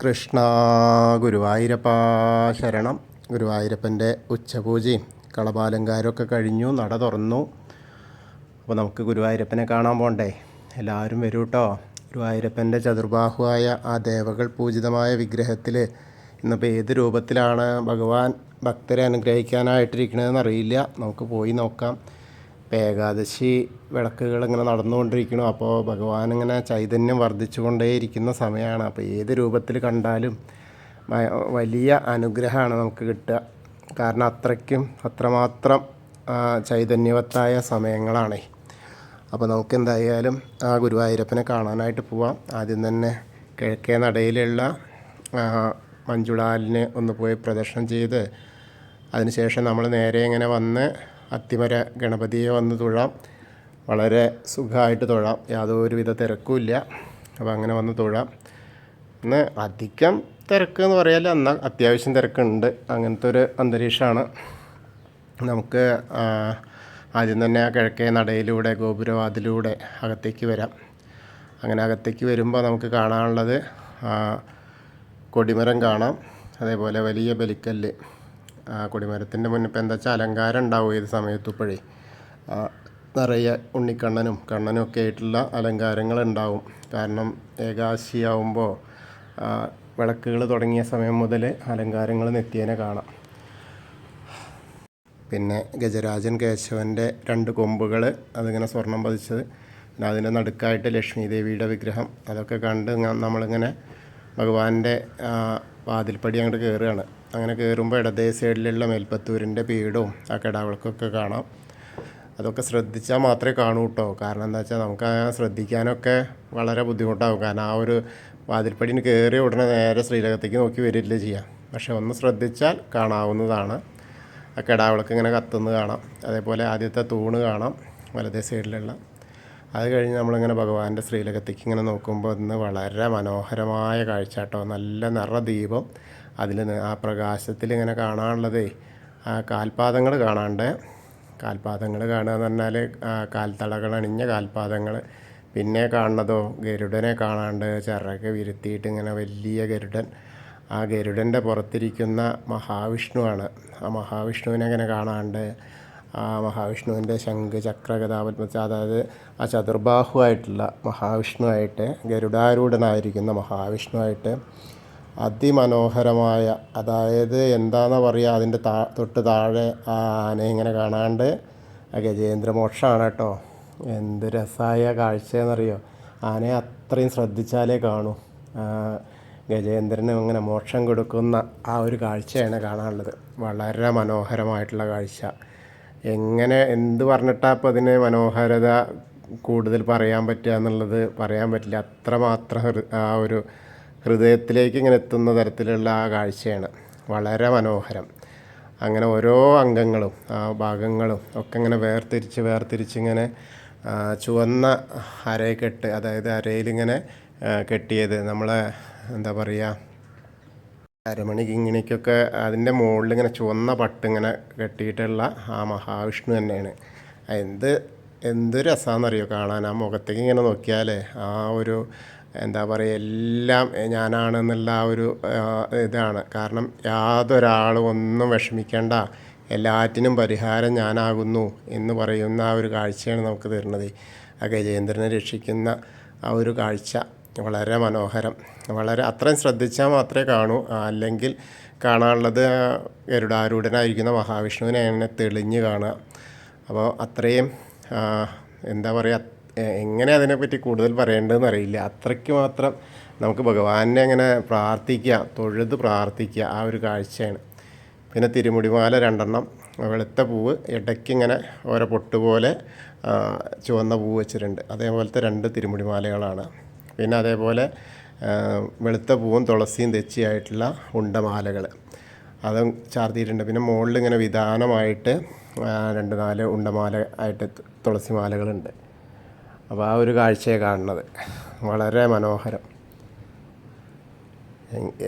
കൃഷ്ണ ഗുരുവായൂരപ്പ ശരണം. ഗുരുവായൂരപ്പൻ്റെ ഉച്ചപൂജയും കളഭാലങ്കാരമൊക്കെ കഴിഞ്ഞു, നട തുറന്നു. അപ്പോൾ നമുക്ക് ഗുരുവായൂരപ്പനെ കാണാൻ പോകണ്ടേ? എല്ലാവരും വരൂ കേട്ടോ. ഗുരുവായൂരപ്പൻ്റെ ചതുർബാഹുവായ ആ ദേവകൾ പൂജിതമായ വിഗ്രഹത്തിൽ ഇന്നിപ്പോൾ ഏത് രൂപത്തിലാണ് ഭഗവാൻ ഭക്തരെ അനുഗ്രഹിക്കാനായിട്ടിരിക്കണതെന്ന് അറിയില്ല. നമുക്ക് പോയി നോക്കാം. ഇപ്പോൾ ഏകാദശി വിളക്കുകൾ ഇങ്ങനെ നടന്നുകൊണ്ടിരിക്കുന്നു. അപ്പോൾ ഭഗവാൻ ഇങ്ങനെ ചൈതന്യം വർദ്ധിച്ചുകൊണ്ടേയിരിക്കുന്ന സമയമാണ്. അപ്പോൾ ഏത് രൂപത്തിൽ കണ്ടാലും വലിയ അനുഗ്രഹമാണ് നമുക്ക് കിട്ടുക. കാരണം അത്രമാത്രം ചൈതന്യവത്തായ സമയങ്ങളാണ്. അപ്പോൾ നമുക്ക് എന്തായാലും ആ ഗുരുവായൂരപ്പനെ കാണാനായിട്ട് പോവാം. ആദ്യം തന്നെ കിഴക്കേ നടയിലുള്ള മഞ്ജുളാലിനെ ഒന്ന് പോയി പ്രദർശനം ചെയ്ത് അതിനുശേഷം നമ്മൾ നേരെ ഇങ്ങനെ വന്ന് അത്തിമര ഗണപതിയെ വന്ന് തൊഴാം. വളരെ സുഖമായിട്ട് തൊഴാം, യാതൊരുവിധ തിരക്കുമില്ല. അപ്പോൾ അങ്ങനെ വന്ന് തൊഴാം. ഇന്ന് അധികം തിരക്ക് എന്ന് പറയാല്ല, എന്നാൽ അത്യാവശ്യം തിരക്കുണ്ട്. അങ്ങനത്തെ ഒരു അന്തരീക്ഷമാണ്. നമുക്ക് ആദ്യം തന്നെ ആ കിഴക്കേ നടയിലൂടെ ഗോപുരവാതിലൂടെ അകത്തേക്ക് വരാം. അങ്ങനെ അകത്തേക്ക് വരുമ്പോൾ നമുക്ക് കാണാനുള്ളത് കൊടിമരം കാണാം. അതേപോലെ വലിയ ബലിക്കല്ല്. കൊടിമരത്തിൻ്റെ മുന്നിൽ ഇപ്പോൾ എന്താ വെച്ചാൽ അലങ്കാരം ഉണ്ടാവും ഏത് സമയത്തും. ഇപ്പോഴേ നിറയെ ഉണ്ണിക്കണ്ണനും കണ്ണനും ഒക്കെ ആയിട്ടുള്ള അലങ്കാരങ്ങൾ ഉണ്ടാവും. കാരണം ഏകാദശിയാവുമ്പോൾ വിളക്കുകൾ തുടങ്ങിയ സമയം മുതൽ അലങ്കാരങ്ങൾ നിത്യേന കാണാം. പിന്നെ ഗജരാജൻ കേശവൻ്റെ 2 കൊമ്പുകൾ, അതിങ്ങനെ സ്വർണം പതിച്ചത്. പിന്നെ അതിൻ്റെ നടുക്കായിട്ട് ലക്ഷ്മി ദേവിയുടെ വിഗ്രഹം. അതൊക്കെ കണ്ട് നമ്മളിങ്ങനെ ഭഗവാന്റെ വാതിൽപ്പടി അങ്ങോട്ട് കയറുകയാണ്. അങ്ങനെ കയറുമ്പോൾ ഇടതേ സൈഡിലുള്ള മേൽപ്പത്തൂരിൻ്റെ പീഠവും ആ കിടാവിളക്കൊക്കെ കാണാം. അതൊക്കെ ശ്രദ്ധിച്ചാൽ മാത്രമേ കാണൂ കേട്ടോ. കാരണം എന്താ വെച്ചാൽ നമുക്ക് ശ്രദ്ധിക്കാനൊക്കെ വളരെ ബുദ്ധിമുട്ടാകും. കാരണം ആ ഒരു വാതിൽപ്പടിന് കയറി ഉടനെ നേരെ ശ്രീലകത്തേക്ക് നോക്കി വരില്ല ചെയ്യാം. പക്ഷേ ഒന്ന് ശ്രദ്ധിച്ചാൽ കാണാവുന്നതാണ്. ആ കിടാവിളക്ക് ഇങ്ങനെ കത്തുന്നത് കാണാം. അതേപോലെ ആദ്യത്തെ തൂണ് കാണാം വലതേ സൈഡിലുള്ള. അത് കഴിഞ്ഞ് നമ്മളിങ്ങനെ ഭഗവാന്റെ ശ്രീലകത്തേക്ക് ഇങ്ങനെ നോക്കുമ്പോൾ ഇന്ന് വളരെ മനോഹരമായ കാഴ്ച കേട്ടോ. നല്ല നിറദീപം. അതിൽ ആ പ്രകാശത്തിൽ ഇങ്ങനെ കാണാനുള്ളത് ആ കാൽപാദങ്ങൾ കാണാണ്ട്. കാൽപാദങ്ങൾ കാണുക എന്ന് പറഞ്ഞാൽ കാൽത്തളകൾ അണിഞ്ഞ കാൽപാദങ്ങൾ. പിന്നെ കാണുന്നതോ ഗരുഡനെ കാണാണ്ട്, ചിറക് വിരുത്തിയിട്ട് ഇങ്ങനെ വലിയ ഗരുഡൻ. ആ ഗരുഡൻ്റെ പുറത്തിരിക്കുന്ന മഹാവിഷ്ണുവാണ്. ആ മഹാവിഷ്ണുവിനെ ഇങ്ങനെ കാണാണ്ട്, ആ മഹാവിഷ്ണുവിൻ്റെ ശംഖ് ചക്ര ഗദാപത്മ, അതായത് ആ ചതുർബാഹുവായിട്ടുള്ള മഹാവിഷ്ണുവായിട്ട്, ഗരുഡാരൂഢനായിരിക്കുന്ന മഹാവിഷ്ണുവായിട്ട് അതിമനോഹരമായ, അതായത് എന്താണെന്ന് പറയുക, അതിൻ്റെ തൊട്ട് താഴെ ആ ആനയെ ഇങ്ങനെ കാണാണ്ട് ആ ഗജേന്ദ്രമോക്ഷമാണ് കേട്ടോ. എന്ത് രസമായ കാഴ്ചയെന്നറിയോ. ആനയെ അത്രയും ശ്രദ്ധിച്ചാലേ കാണൂ. ഗജേന്ദ്രന് അങ്ങനെ മോക്ഷം കൊടുക്കുന്ന ആ ഒരു കാഴ്ചയാണ് കാണാനുള്ളത്. വളരെ മനോഹരമായിട്ടുള്ള കാഴ്ച. എന്ത് പറഞ്ഞിട്ടാണ് അപ്പോൾ അതിന് മനോഹരത കൂടുതൽ പറയാൻ പറ്റുക എന്നുള്ളത് പറയാൻ പറ്റില്ല. അത്രമാത്രം ആ ഒരു ഹൃദയത്തിലേക്ക് ഇങ്ങനെ എത്തുന്ന തരത്തിലുള്ള ആ കാഴ്ചയാണ്. വളരെ മനോഹരം. അങ്ങനെ ഓരോ അംഗങ്ങളും ആ ഭാഗങ്ങളും ഒക്കെ ഇങ്ങനെ വേർതിരിച്ച് ഇങ്ങനെ ചുവന്ന അരക്കെട്ട്, അതായത് അരയിലിങ്ങനെ കെട്ടിയത് നമ്മളെ എന്താ പറയുക, അരമണി കിങ്ങിണിക്കൊക്കെ അതിൻ്റെ മുകളിൽ ഇങ്ങനെ ചുവന്ന പട്ടിങ്ങനെ കെട്ടിയിട്ടുള്ള ആ മഹാവിഷ്ണു തന്നെയാണ്. എന്ത് രസമാണെന്നറിയോ കാണാൻ. ആ മുഖത്തേക്ക് ഇങ്ങനെ നോക്കിയാൽ ആ ഒരു എന്താ പറയുക, എല്ലാം ഞാനാണെന്നുള്ള ആ ഒരു ഇതാണ്. കാരണം യാതൊരാളും ഒന്നും വിഷമിക്കേണ്ട, എല്ലാറ്റിനും പരിഹാരം ഞാനാകുന്നു എന്ന് പറയുന്ന ആ ഒരു കാഴ്ചയാണ് നമുക്ക് തരുന്നത്. ആ ഗജേന്ദ്രനെ രക്ഷിക്കുന്ന ആ ഒരു കാഴ്ച വളരെ മനോഹരം. അത്രയും ശ്രദ്ധിച്ചാൽ മാത്രമേ കാണൂ. അല്ലെങ്കിൽ കാണാനുള്ളത് ഗരുഡാരൂഢനായിരിക്കുന്ന മഹാവിഷ്ണുവിനെ തെളിഞ്ഞ് കാണുക. അപ്പോൾ അത്രയും എന്താ പറയുക, എങ്ങനെ അതിനെപ്പറ്റി കൂടുതൽ പറയേണ്ടതെന്ന് അറിയില്ല. അത്രയ്ക്ക് മാത്രം നമുക്ക് ഭഗവാനെ അങ്ങനെ തൊഴുത് പ്രാർത്ഥിക്കുക, ആ ഒരു കാഴ്ചയാണ്. പിന്നെ തിരുമുടിമാല 2 വെളുത്ത പൂവ്, ഇടയ്ക്കിങ്ങനെ ഓരോ പൊട്ട് പോലെ ചുവന്ന പൂവ് വെച്ചിട്ടുണ്ട്. അതേപോലത്തെ 2 തിരുമുടിമാലകളാണ്. പിന്നെ അതേപോലെ വെളുത്ത പൂവും തുളസിയും തെച്ചിയായിട്ടുള്ള ഉണ്ടമാലകൾ അതും ചാർത്തിയിട്ടുണ്ട്. പിന്നെ മുകളിൽ ഇങ്ങനെ വിധാനമായിട്ട് 2-4 ഉണ്ടമാല ആയിട്ട് തുളസി മാലകളുണ്ട്. അപ്പോൾ ആ ഒരു കാഴ്ചയെ കാണുന്നത് വളരെ മനോഹരം.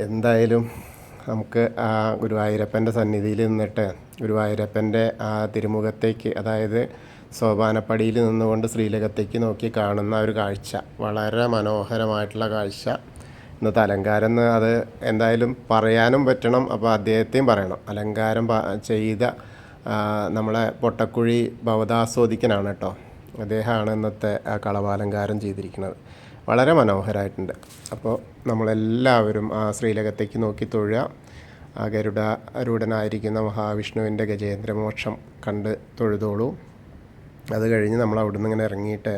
എന്തായാലും നമുക്ക് ആ ഗുരുവായൂരപ്പൻ്റെ സന്നിധിയിൽ നിന്നിട്ട് ഗുരുവായൂരപ്പൻ്റെ ആ തിരുമുഖത്തേക്ക്, അതായത് സോപാനപ്പടിയിൽ നിന്നുകൊണ്ട് ശ്രീലകത്തേക്ക് നോക്കി കാണുന്ന ഒരു കാഴ്ച വളരെ മനോഹരമായിട്ടുള്ള കാഴ്ച. ഇന്നത്തെ അലങ്കാരം എന്ന് അത് എന്തായാലും പറയാനും പറ്റണം. അപ്പോൾ അദ്ദേഹത്തെയും പറയണം. അലങ്കാരം ചെയ്ത നമ്മളെ പൊട്ടക്കുഴി ഭവതാസ്വാദിക്കനാണ് കേട്ടോ. അദ്ദേഹമാണ് ഇന്നത്തെ ആ കളഭാലങ്കാരം ചെയ്തിരിക്കുന്നത്. വളരെ മനോഹരമായിട്ടുണ്ട്. അപ്പോൾ നമ്മളെല്ലാവരും ആ ശ്രീലകത്തേക്ക് നോക്കി തൊഴുക. ആ ഗരുഡാരൂഢനായിരിക്കുന്ന മഹാവിഷ്ണുവിൻ്റെ ഗജേന്ദ്രമോക്ഷം കണ്ട് തൊഴുതോളൂ. അത് കഴിഞ്ഞ് നമ്മൾ അവിടുന്ന് ഇങ്ങനെ ഇറങ്ങിയിട്ട്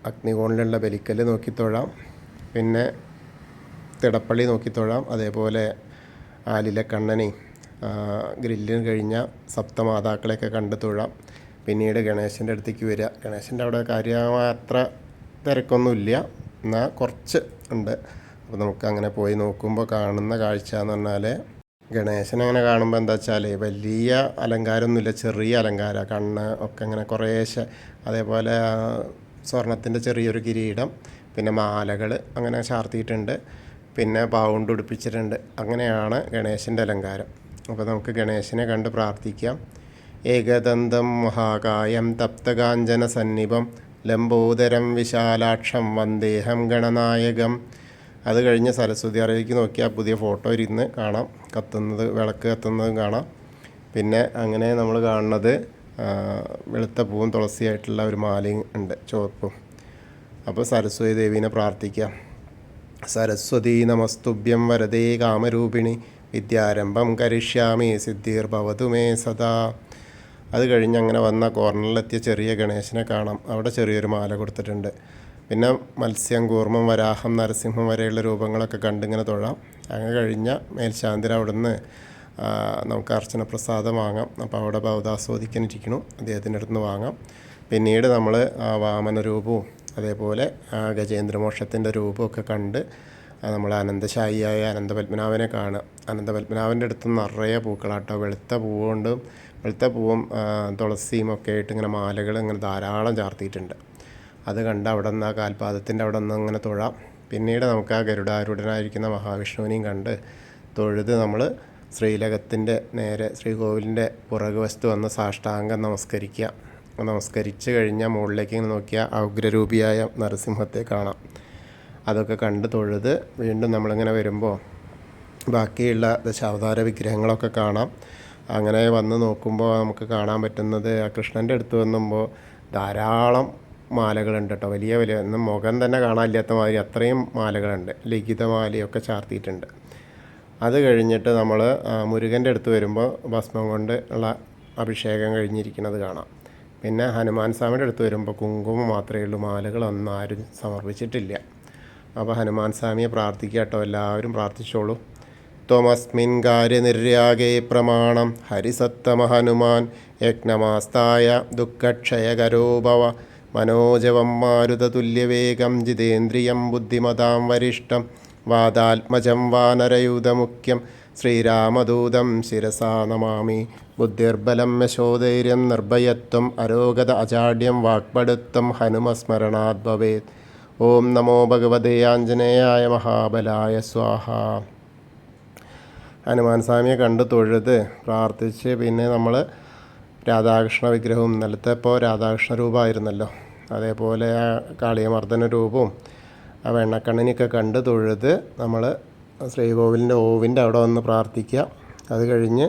അഗ്നികോണിലുള്ള ബലിക്കല്ല് നോക്കിത്തൊഴാം. പിന്നെ തിടപ്പള്ളി നോക്കിത്തൊഴാം. അതേപോലെ ആലിലക്കണ്ണനെയും ഗ്രില്ലിന് കഴിഞ്ഞ സപ്തമാതാക്കളെയൊക്കെ കണ്ട് തൊഴാം. പിന്നീട് ഗണേശൻ്റെ അടുത്തേക്ക് വരിക. ഗണേശൻ്റെ അവിടെ കാര്യമായ അത്ര തിരക്കൊന്നുമില്ല, എന്നാൽ കുറച്ച് ഉണ്ട്. അപ്പോൾ നമുക്ക് അങ്ങനെ പോയി നോക്കുമ്പോൾ കാണുന്ന കാഴ്ച എന്ന് പറഞ്ഞാൽ ഗണേശനങ്ങനെ കാണുമ്പോൾ എന്താ വെച്ചാൽ വലിയ അലങ്കാരമൊന്നുമില്ല, ചെറിയ അലങ്കാരം. കണ്ണ് ഒക്കെ ഇങ്ങനെ കുറേശ്ശെ, അതേപോലെ സ്വർണത്തിൻ്റെ ചെറിയൊരു കിരീടം, പിന്നെ മാലകൾ അങ്ങനെ ചാർത്തിയിട്ടുണ്ട്, പിന്നെ പാവുണ്ട് ഉടുപ്പിച്ചിട്ടുണ്ട്. അങ്ങനെയാണ് ഗണേശൻ്റെ അലങ്കാരം. അപ്പോൾ നമുക്ക് ഗണേശനെ കണ്ട് പ്രാർത്ഥിക്കാം. ഏകദന്തം മഹാകായം തപ്തകാഞ്ചന സന്നിഭം ലംബോദരം വിശാലാക്ഷം വന്ദേഹം ഗണനായകം. അത് കഴിഞ്ഞ് സരസ്വതി അറയിലേക്ക് നോക്കിയാൽ പുതിയ ഫോട്ടോ ഇരുന്ന് കാണാം, കത്തുന്നത്, വിളക്ക് കത്തുന്നതും കാണാം. പിന്നെ അങ്ങനെ നമ്മൾ കാണുന്നത് വെളുത്ത പൂവും തുളസിയായിട്ടുള്ള ഒരു മാലയും ഉണ്ട്, ചുവപ്പും. അപ്പോൾ സരസ്വതി ദേവീനെ പ്രാർത്ഥിക്കാം. സരസ്വതി നമസ്തുഭ്യം വരദേ കാമരൂപിണി വിദ്യാരംഭം കരിഷ്യാമി സിദ്ധിർഭവതു മേ സദാ. അത് കഴിഞ്ഞ് അങ്ങനെ വന്ന കോർണറിലെത്തിയ ചെറിയ ഗണേശനെ കാണാം. അവിടെ ചെറിയൊരു മാല കൊടുത്തിട്ടുണ്ട്. പിന്നെ മത്സ്യം, കൂർമ്മം, വരാഹം, നരസിംഹം വരെയുള്ള രൂപങ്ങളൊക്കെ കണ്ടിങ്ങനെ തൊഴാം. അങ്ങനെ കഴിഞ്ഞ മേൽശാന്തിന് അവിടുന്ന് നമുക്ക് അർച്ചന പ്രസാദം വാങ്ങാം. അപ്പോൾ അവിടെ ഭവതാസ്വാദിക്കാനിരിക്കണം, അദ്ദേഹത്തിൻ്റെ അടുത്ത് നിന്ന് വാങ്ങാം. പിന്നീട് നമ്മൾ വാമന രൂപവും അതേപോലെ ഗജേന്ദ്രമോക്ഷത്തിൻ്റെ രൂപമൊക്കെ കണ്ട് നമ്മൾ അനന്തശായിയായ അനന്തപത്മനാഭനെ കാണുക. അനന്തപത്മനാഭൻ്റെ അടുത്ത് നിറയെ പൂക്കളാട്ടോ. വെളുത്ത പൂവും തുളസിയും ഒക്കെ ആയിട്ട് ഇങ്ങനെ മാലകൾ ഇങ്ങനെ ധാരാളം ചാർത്തിയിട്ടുണ്ട്. അത് കണ്ട് അവിടെ നിന്ന് ആ കാൽപാദത്തിൻ്റെ അവിടെ നിന്ന് അങ്ങനെ തൊഴാം. പിന്നീട് നമുക്ക് ആ ഗരുഡാരൂഢനായിരിക്കുന്ന മഹാവിഷ്ണുവിനെയും കണ്ട് തൊഴുത് നമ്മൾ ശ്രീലകത്തിൻ്റെ നേരെ ശ്രീകോവിലിൻ്റെ പുറകു വശത്ത് വന്ന് സാഷ്ടാംഗം നമസ്കരിക്കുക. നമസ്കരിച്ച് കഴിഞ്ഞാൽ മുകളിലേക്ക് ഇങ്ങനെ നോക്കിയാൽ ഉഗ്രരൂപിയായ നരസിംഹത്തെ കാണാം. അതൊക്കെ കണ്ട് തൊഴുത് വീണ്ടും നമ്മളിങ്ങനെ വരുമ്പോൾ ബാക്കിയുള്ള ദശാവതാര വിഗ്രഹങ്ങളൊക്കെ കാണാം. അങ്ങനെ വന്ന് നോക്കുമ്പോൾ നമുക്ക് കാണാൻ പറ്റുന്നത് ആ കൃഷ്ണൻ്റെ അടുത്ത് വന്നുമ്പോൾ ധാരാളം മാലകളുണ്ട് കേട്ടോ. വലിയ ഒന്നും മുഖം തന്നെ കാണാനില്ലാത്ത മാതിരി അത്രയും മാലകളുണ്ട്. ലിഖിതമാലയൊക്കെ ചാർത്തിയിട്ടുണ്ട്. അത് കഴിഞ്ഞിട്ട് നമ്മൾ മുരുകൻ്റെ അടുത്ത് വരുമ്പോൾ ഭസ്മം കൊണ്ട് ഉള്ള അഭിഷേകം കഴിഞ്ഞിരിക്കുന്നത് കാണാം. പിന്നെ ഹനുമാൻ സ്വാമിയുടെ അടുത്ത് വരുമ്പോൾ കുങ്കുമം മാത്രമേ ഉള്ളൂ, മാലകളൊന്നും ആരും സമർപ്പിച്ചിട്ടില്ല. അപ്പോൾ ഹനുമാൻ സ്വാമിയെ പ്രാർത്ഥിക്കുക കേട്ടോ. എല്ലാവരും പ്രാർത്ഥിച്ചോളൂ. ത്വമസ്മിൻ കാര്യനിര്യാഗേ പ്രമാണം ഹരിസത്തമ ഹനുമാൻ യജ്ഞമാസ്തായ ദുഃഖക്ഷയകരോ ഭവ മനോജവം മാരുതതുല്യവേഗം ജിതേന്ദ്രിയം ബുദ്ധിമതാം വരിഷ്ടം വാദാത്മജം വാനരയൂതമുഖ്യം ശ്രീരാമദൂതം ശിരസാ നമാമി. ബുദ്ധിർബലം യശോധൈര്യം നിർഭയത്വം അരോഗത അജാഡ്യം വാക്പടുത്വം ഹനുമസ്മരണാത് ഭവേത്. ഓം നമോ ഭഗവതേ ആഞ്ജനേയായ മഹാബലായ സ്വാഹ. ഹനുമാൻ സ്വാമിയെ കണ്ട് തൊഴുത് പ്രാർത്ഥിച്ച് പിന്നെ നമ്മൾ രാധാകൃഷ്ണ വിഗ്രഹവും, ഇന്നലത്തെ ഇപ്പോൾ രാധാകൃഷ്ണ രൂപമായിരുന്നല്ലോ, അതേപോലെ ആ കാളിയമർദ്ദന രൂപവും ആ വെണ്ണക്കണ്ണനെയൊക്കെ കണ്ട് തൊഴുത് നമ്മൾ ശ്രീകോവിലിൻ്റെ ഓവിൻ്റെ അവിടെ വന്ന് പ്രാർത്ഥിക്കുക. അത് കഴിഞ്ഞ്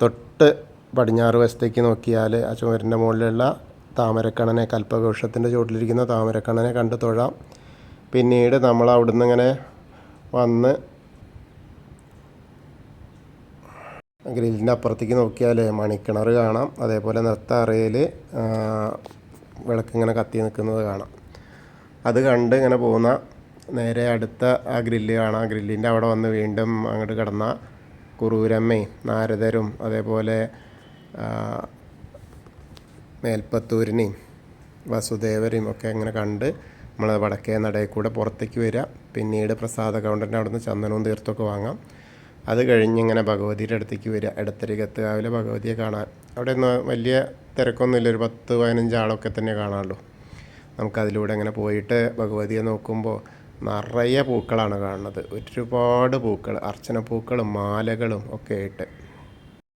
തൊട്ട് പടിഞ്ഞാറ് വശത്തേക്ക് നോക്കിയാൽ ആ ചുമരിൻ്റെ മുകളിലുള്ള താമരക്കണ്ണനെ, കൽപ്പവൃക്ഷത്തിൻ്റെ ചുവട്ടിലിരിക്കുന്ന താമരക്കണ്ണനെ കണ്ട് തൊഴാം. പിന്നീട് നമ്മൾ അവിടുന്ന് ഇങ്ങനെ വന്ന് ഗ്രില്ലിൻ്റെ അപ്പുറത്തേക്ക് നോക്കിയാൽ മണിക്കിണർ കാണാം. അതേപോലെ നൃത്താറയിൽ വിളക്കിങ്ങനെ കത്തി നിൽക്കുന്നത് കാണാം. അത് കണ്ട് ഇങ്ങനെ പോകുന്ന നേരെ അടുത്ത ആ ഗ്രില്ല് കാണാം. ഗ്രില്ലിൻ്റെ അവിടെ വന്ന് വീണ്ടും അങ്ങോട്ട് കിടന്ന കുറൂരമ്മയും നാരദരും അതേപോലെ മേൽപ്പത്തൂരിനെയും വസുദേവരെയും ഒക്കെ ഇങ്ങനെ കണ്ട് നമ്മൾ വടക്കേ നടയിൽ കൂടെ പുറത്തേക്ക് വരിക. പിന്നീട് പ്രസാദ കൗണ്ടറിൻ്റെ അവിടെ നിന്ന് ചന്ദനവും തീർത്തൊക്കെ വാങ്ങാം. അത് കഴിഞ്ഞിങ്ങനെ ഭഗവതിയുടെ അടുത്തേക്ക് വരിക. എടത്തരികത്തുകാവിലെ ഭഗവതിയെ കാണാൻ അവിടെ ഒന്നും വലിയ തിരക്കൊന്നുമില്ല, ഒരു 10-15 ആളൊക്കെ തന്നെ കാണാനുള്ളൂ. നമുക്കതിലൂടെ അങ്ങനെ പോയിട്ട് ഭഗവതിയെ നോക്കുമ്പോൾ നിറയെ പൂക്കളാണ് കാണുന്നത്. ഒരുപാട് പൂക്കൾ, അർച്ചന പൂക്കളും മാലകളും ഒക്കെ ആയിട്ട്.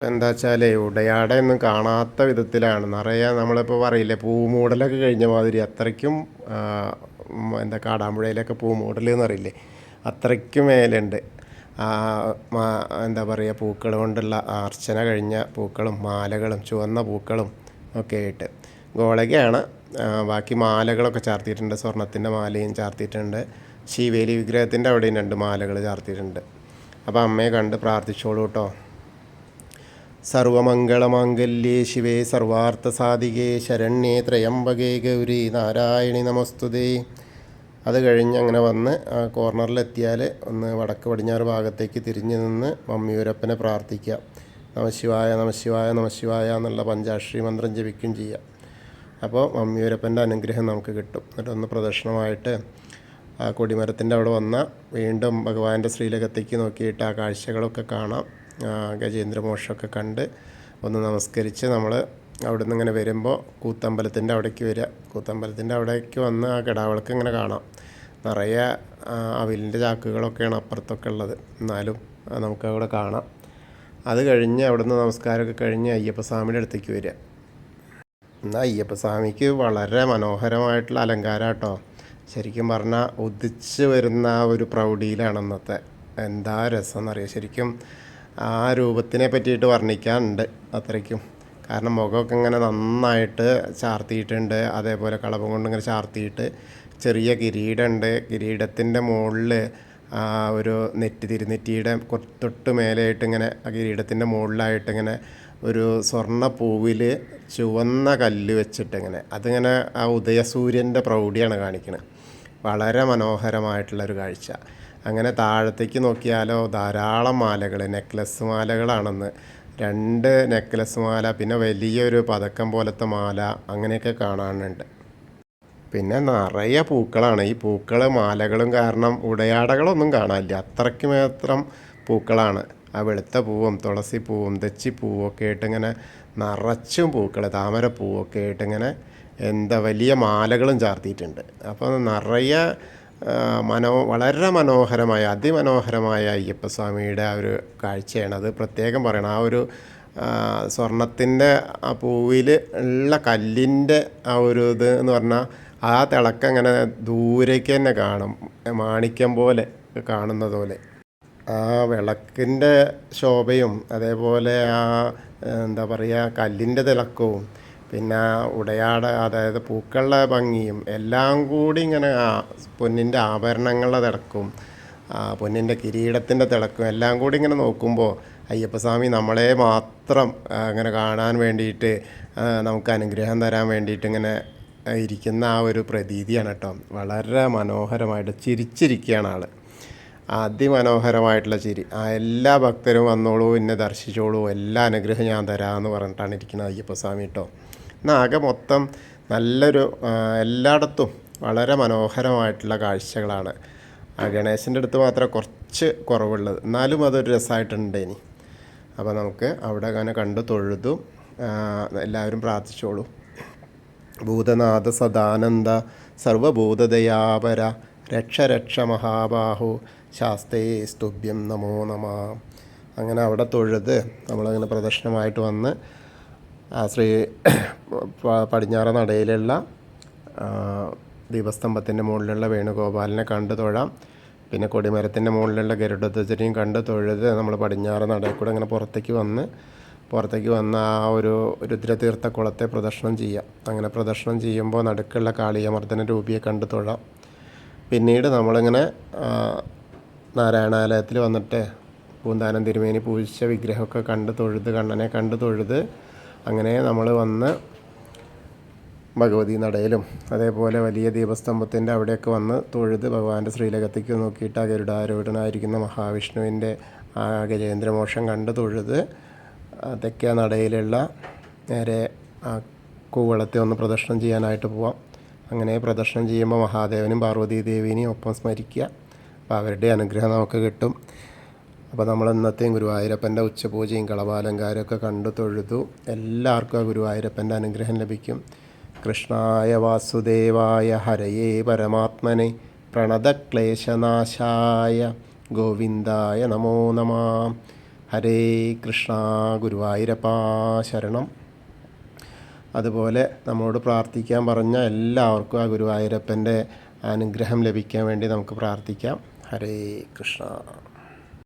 എന്താ വെച്ചാൽ ഉടയാടയൊന്നും കാണാത്ത വിധത്തിലാണ് നിറയെ. നമ്മളിപ്പോൾ പറയില്ലേ പൂമൂടലൊക്കെ കഴിഞ്ഞ മാതിരി അത്രയ്ക്കും എന്താ കാടാമ്പുഴയിലൊക്കെ പൂമൂടൽ എന്നറിയില്ലേ, അത്രയ്ക്കും മേലുണ്ട്. എന്താ പറയുക, പൂക്കൾ കൊണ്ടുള്ള അർച്ചന കഴിഞ്ഞ പൂക്കളും മാലകളും ചുവന്ന പൂക്കളും ഒക്കെ ആയിട്ട് ഗോളകയാണ്. ബാക്കി മാലകളൊക്കെ ചാർത്തിയിട്ടുണ്ട്, സ്വർണത്തിൻ്റെ മാലയും ചാർത്തിയിട്ടുണ്ട്. ശിവേലി വിഗ്രഹത്തിൻ്റെ അവിടെയും 2 മാലകൾ ചാർത്തിയിട്ടുണ്ട്. അപ്പോൾ അമ്മയെ കണ്ട് പ്രാർത്ഥിച്ചോളൂ കേട്ടോ. സർവമംഗളമാംഗല്യേ ശിവേ സർവാർത്ഥസാധികേ ശരണ്യേ ത്രയംബകേ ഗൗരി നാരായണി നമസ്തുതേ. അത് കഴിഞ്ഞ് അങ്ങനെ വന്ന് ആ കോർണറിലെത്തിയാൽ ഒന്ന് വടക്ക് പടിഞ്ഞാറ് ഭാഗത്തേക്ക് തിരിഞ്ഞു നിന്ന് മമ്മിയൂരപ്പനെ പ്രാർത്ഥിക്കുക. നമശിവായ നമശിവായ നമശിവായ എന്നുള്ള പഞ്ചാക്ഷരി മന്ത്രം ജപിക്കുകയും ചെയ്യുക. അപ്പോൾ മമ്മിയൂരപ്പൻ്റെ അനുഗ്രഹം നമുക്ക് കിട്ടും. എന്നിട്ടൊന്ന് പ്രദക്ഷിണമായിട്ട് ആ കൊടിമരത്തിൻ്റെ അവിടെ വന്നാൽ വീണ്ടും ഭഗവാന്റെ ശ്രീലകത്തേക്ക് നോക്കിയിട്ട് ആ കാഴ്ചകളൊക്കെ കാണാം. ഗജേന്ദ്രമോക്ഷമൊക്കെ കണ്ട് ഒന്ന് നമസ്കരിച്ച് നമ്മൾ അവിടെ നിന്ന് ഇങ്ങനെ വരുമ്പോൾ കൂത്തമ്പലത്തിൻ്റെ അവിടേക്ക് വരിക. കൂത്തമ്പലത്തിൻ്റെ അവിടേക്ക് വന്ന് ആ കിടാവിളക്ക് ഇങ്ങനെ കാണാം. നിറയെ അവിലിൻ്റെ ചാക്കുകളൊക്കെയാണ് അപ്പുറത്തൊക്കെ ഉള്ളത്, എന്നാലും നമുക്കവിടെ കാണാം. അത് കഴിഞ്ഞ് അവിടെ നിന്ന് നമസ്കാരമൊക്കെ കഴിഞ്ഞ് അയ്യപ്പസ്വാമിയുടെ അടുത്തേക്ക് വരിക. എന്നാൽ അയ്യപ്പസ്വാമിക്ക് വളരെ മനോഹരമായിട്ടുള്ള അലങ്കാരം കേട്ടോ. ശരിക്കും പറഞ്ഞാൽ ഉദിച്ച് വരുന്ന ആ ഒരു പ്രൗഢിയിലാണ് അന്നത്തെ. എന്താ രസം എന്നറിയാം. ശരിക്കും ആ രൂപത്തിനെ പറ്റിയിട്ട് വർണ്ണിക്കാനുണ്ട് അത്രയ്ക്കും. കാരണം മുഖമൊക്കെ ഇങ്ങനെ നന്നായിട്ട് ചാർത്തിയിട്ടുണ്ട്, അതേപോലെ കളഭം കൊണ്ട് ഇങ്ങനെ ചാർത്തിയിട്ട് ചെറിയ കിരീടമുണ്ട്. കിരീടത്തിൻ്റെ മുകളിൽ ഒരു തിരുനെറ്റിയുടെ തൊട്ട് മേലെയായിട്ട് ഇങ്ങനെ ആ കിരീടത്തിൻ്റെ മുകളിലായിട്ട് ഇങ്ങനെ ഒരു സ്വർണ്ണ പൂവിൽ ചുവന്ന കല്ല് വെച്ചിട്ടിങ്ങനെ അതിങ്ങനെ ആ ഉദയസൂര്യൻ്റെ പ്രൗഢിയാണ് കാണിക്കുന്നത്. വളരെ മനോഹരമായിട്ടുള്ളൊരു കാഴ്ച. അങ്ങനെ താഴത്തേക്ക് നോക്കിയാലോ ധാരാളം മാലകൾ, നെക്ലസ് മാലകളാണെന്ന്. 2 നെക്ലസ് മാല, പിന്നെ വലിയൊരു പതക്കം പോലത്തെ മാല, അങ്ങനെയൊക്കെ കാണാനുണ്ട്. പിന്നെ നിറയെ പൂക്കളാണ്. ഈ പൂക്കൾ മാലകളും കാരണം ഉടയാടകളൊന്നും കാണാനില്ല, അത്രയ്ക്ക് മാത്രം പൂക്കളാണ്. ആ വെളുത്ത പൂവും തുളസിപ്പൂവും തെച്ചിപ്പൂവും ഒക്കെ ആയിട്ട് ഇങ്ങനെ നിറച്ചും പൂക്കൾ, താമരപ്പൂവൊക്കെ ആയിട്ട് ഇങ്ങനെ എന്താ വലിയ മാലകളും ചാർത്തിയിട്ടുണ്ട്. അപ്പോൾ നിറയെ വളരെ മനോഹരമായ അതിമനോഹരമായ അയ്യപ്പസ്വാമിയുടെ ആ ഒരു കാഴ്ചയാണ്. അത് പ്രത്യേകം പറയണം. ആ ഒരു സ്വർണത്തിൻ്റെ ആ പൂവിൽ ഉള്ള കല്ലിൻ്റെ ആ ഒരു ഇത് എന്ന് പറഞ്ഞാൽ ആ തിളക്കം ഇങ്ങനെ ദൂരേക്ക് തന്നെ കാണും, മാണിക്യം പോലെ കാണുന്നത് പോലെ. ആ വിളക്കിൻ്റെ ശോഭയും അതേപോലെ ആ എന്താ പറയുക കല്ലിൻ്റെ തിളക്കവും പിന്നെ അതായത് പൂക്കളുടെ ഭംഗിയും എല്ലാം കൂടി ഇങ്ങനെ പൊന്നിൻ്റെ ആഭരണങ്ങളുടെ തിളക്കവും പൊന്നിൻ്റെ കിരീടത്തിൻ്റെ തിളക്കവും എല്ലാം കൂടി ഇങ്ങനെ നോക്കുമ്പോൾ അയ്യപ്പസ്വാമി നമ്മളെ മാത്രം ഇങ്ങനെ കാണാൻ വേണ്ടിയിട്ട് നമുക്ക് അനുഗ്രഹം തരാൻ വേണ്ടിയിട്ട് ഇങ്ങനെ ഇരിക്കുന്ന ആ ഒരു പ്രതീതിയാണ് കേട്ടോ. വളരെ മനോഹരമായിട്ട് ചിരിച്ചിരിക്കുകയാണ് ആൾ. അതിമനോഹരമായിട്ടുള്ള ചിരി. എല്ലാ ഭക്തരും വന്നോളൂ, എന്നെ ദർശിച്ചോളൂ, എല്ലാ അനുഗ്രഹം ഞാൻ തരാമെന്ന് പറഞ്ഞിട്ടാണ് ഇരിക്കുന്നത് അയ്യപ്പസ്വാമി കേട്ടോ. എന്നാൽ ആകെ മൊത്തം നല്ലൊരു എല്ലായിടത്തും വളരെ മനോഹരമായിട്ടുള്ള കാഴ്ചകളാണ്. ഗണേശൻ്റെ അടുത്ത് മാത്രമേ കുറച്ച് കുറവുള്ളത്, എന്നാലും അതൊരു രസമായിട്ടുണ്ട് ഇനി. അപ്പോൾ നമുക്ക് അവിടെ അങ്ങനെ കണ്ടു തൊഴുതു എല്ലാവരും പ്രാർത്ഥിച്ചോളൂ. ഭൂതനാഥ സദാനന്ദ സർവഭൂതദയാപര രക്ഷ രക്ഷ മഹാബാഹു ശാസ്തേ സ്തുഭ്യം നമോ നമ. അങ്ങനെ അവിടെ തൊഴുത് നമ്മളങ്ങനെ പ്രദക്ഷിണമായിട്ട് വന്ന് പടിഞ്ഞാറ നടയിലുള്ള ദീപസ്തംഭത്തിൻ്റെ മുകളിലുള്ള വേണുഗോപാലിനെ കണ്ടു തൊഴാം. പിന്നെ കൊടിമരത്തിൻ്റെ മുകളിലുള്ള ഗരുഡധ്വജനെയും കണ്ട് തൊഴുത് നമ്മൾ പടിഞ്ഞാറ് നടയിൽ കൂടെ അങ്ങനെ പുറത്തേക്ക് വന്ന് ആ ഒരു രുദ്രതീർത്ഥ കുളത്തെ പ്രദക്ഷിണം ചെയ്യാം. അങ്ങനെ പ്രദക്ഷിണം ചെയ്യുമ്പോൾ നടുക്കുള്ള കാളിയമർദ്ദന രൂപിയെ കണ്ട് തൊഴാം. പിന്നീട് നമ്മളിങ്ങനെ നാരായണാലയത്തിൽ വന്നിട്ട് പൂന്താനം തിരുമേനി പൂജിച്ച വിഗ്രഹമൊക്കെ കണ്ട് തൊഴുത് കണ്ണനെ കണ്ട് തൊഴുത് അങ്ങനെ നമ്മൾ വന്ന് ഭഗവതി നടയിലും അതേപോലെ വലിയ ദീപസ്തംഭത്തിൻ്റെ അവിടെയൊക്കെ വന്ന് തൊഴുത് ഭഗവാന്റെ ശ്രീലകത്തേക്ക് നോക്കിയിട്ട് ആ ഗരുഡാരൂഢനായിരിക്കുന്ന മഹാവിഷ്ണുവിൻ്റെ ആ ഗജേന്ദ്രമോക്ഷം കണ്ട് തൊഴുത് തെക്കേ നടയിലുള്ള നേരെ ആ കൂവളത്തെ ഒന്ന് പ്രദക്ഷിണം ചെയ്യാനായിട്ട് പോവാം. അങ്ങനെ പ്രദക്ഷിണം ചെയ്യുമ്പോൾ മഹാദേവനും പാർവതീ ദേവീനെയും ഒപ്പം സ്മരിക്കുക. അപ്പോൾ അവരുടെ അനുഗ്രഹം നമുക്ക് കിട്ടും. അപ്പോൾ നമ്മൾ ഇന്നത്തെയും ഗുരുവായൂരപ്പൻ്റെ ഉച്ചപൂജയും കളഭാലങ്കാരമൊക്കെ കണ്ടു തൊഴുതു. എല്ലാവർക്കും ആ ഗുരുവായൂരപ്പൻ്റെ അനുഗ്രഹം ലഭിക്കും. കൃഷ്ണായ വാസുദേവായ ഹരയേ പരമാത്മനെ പ്രണതക്ലേശനാശായ ഗോവിന്ദായ നമോ നമഃ. ഹരേ കൃഷ്ണ. ഗുരുവായൂരപ്പാ ശരണം. അതുപോലെ നമ്മോട് പ്രാർത്ഥിക്കാൻ പറഞ്ഞ എല്ലാവർക്കും ആ ഗുരുവായൂരപ്പൻ്റെ അനുഗ്രഹം ലഭിക്കാൻ വേണ്ടി നമുക്ക് പ്രാർത്ഥിക്കാം. ഹരേ കൃഷ്ണ.